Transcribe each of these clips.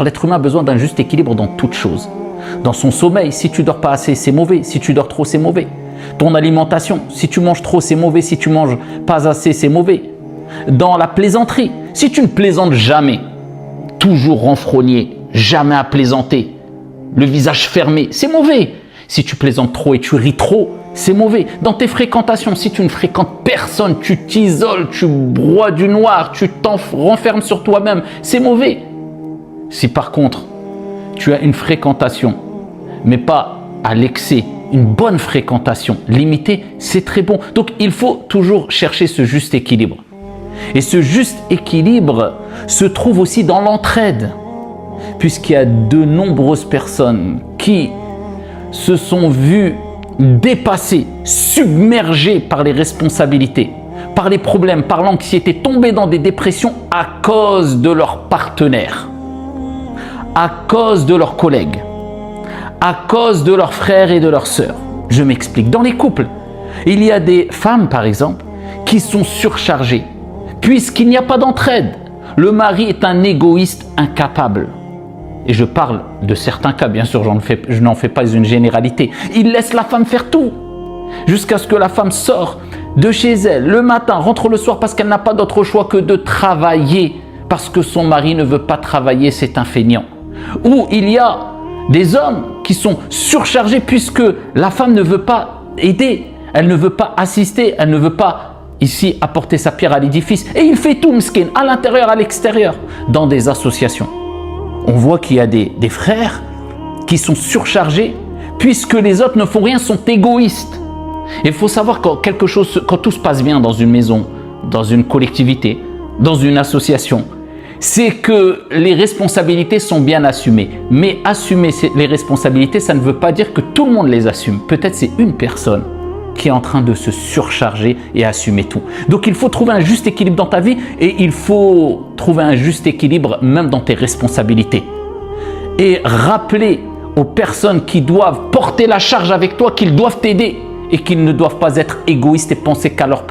L'être humain a besoin d'un juste équilibre dans toutes choses. Dans son sommeil, si tu dors pas assez, c'est mauvais. Si tu dors trop, c'est mauvais. Ton alimentation, si tu manges trop, c'est mauvais. Si tu manges pas assez, c'est mauvais. Dans la plaisanterie, si tu ne plaisantes jamais, toujours renfrogné, jamais à plaisanter, le visage fermé, c'est mauvais. Si tu plaisantes trop et tu ris trop, c'est mauvais. Dans tes fréquentations, si tu ne fréquentes personne, tu t'isoles, tu broies du noir, tu renfermes sur toi-même, c'est mauvais. Si par contre, tu as une fréquentation, mais pas à l'excès, une bonne fréquentation limitée, c'est très bon. Donc, il faut toujours chercher ce juste équilibre. Et ce juste équilibre se trouve aussi dans l'entraide, puisqu'il y a de nombreuses personnes qui se sont vues dépassées, submergées par les responsabilités, par les problèmes, par l'anxiété, tombées dans des dépressions à cause de leur partenaire, à cause de leurs collègues, à cause de leurs frères et de leurs sœurs. Je m'explique. Dans les couples, il y a des femmes, par exemple, qui sont surchargées, puisqu'il n'y a pas d'entraide. Le mari est un égoïste incapable. Et je parle de certains cas, bien sûr, je n'en fais pas une généralité. Il laisse la femme faire tout, jusqu'à ce que la femme sorte de chez elle le matin, rentre le soir parce qu'elle n'a pas d'autre choix que de travailler, parce que son mari ne veut pas travailler, c'est un feignant. Ou il y a des hommes qui sont surchargés puisque la femme ne veut pas aider, elle ne veut pas assister, elle ne veut pas ici apporter sa pierre à l'édifice. Et il fait tout, m'skin, à l'intérieur, à l'extérieur, dans des associations. On voit qu'il y a des frères qui sont surchargés puisque les autres ne font rien, sont égoïstes. Il faut savoir quand tout se passe bien dans une maison, dans une collectivité, dans une association, c'est que les responsabilités sont bien assumées. Mais assumer les responsabilités, ça ne veut pas dire que tout le monde les assume. Peut-être c'est une personne qui est en train de se surcharger et assumer tout. Donc il faut trouver un juste équilibre dans ta vie et il faut trouver un juste équilibre même dans tes responsabilités. Et rappeler aux personnes qui doivent porter la charge avec toi qu'ils doivent t'aider et qu'ils ne doivent pas être égoïstes et penser qu'à leur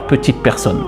petite personne.